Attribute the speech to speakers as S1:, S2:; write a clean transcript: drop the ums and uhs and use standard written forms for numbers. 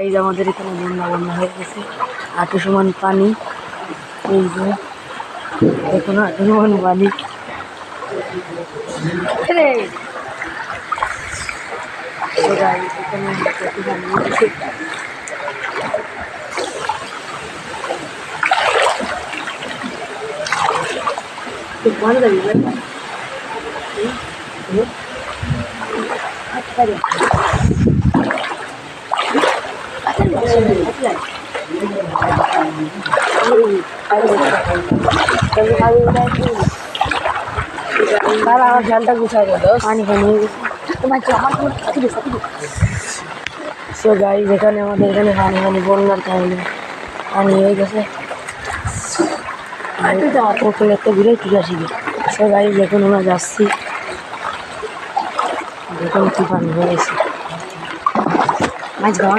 S1: এই যে আমাদের এখানে বন্যা হয়ে গেছে, হাঁটু সমান পানি। এই যে দেখুন হাঁটু সমান পানি। আমার ফ্যানটা গুছাই দেবো, পানি পানি হয়ে গেছে। সো গাইস, এখানে আমাদের এখানে পানি পানি বন্যার কারণে পানি হয়ে গেছে। ওখানে একটা ঘুরে চলে আসি। সো গাইস, এখন আমরা যাচ্ছি, দেখুন কি পানি হয়ে গেছে। মাছ খাওয়া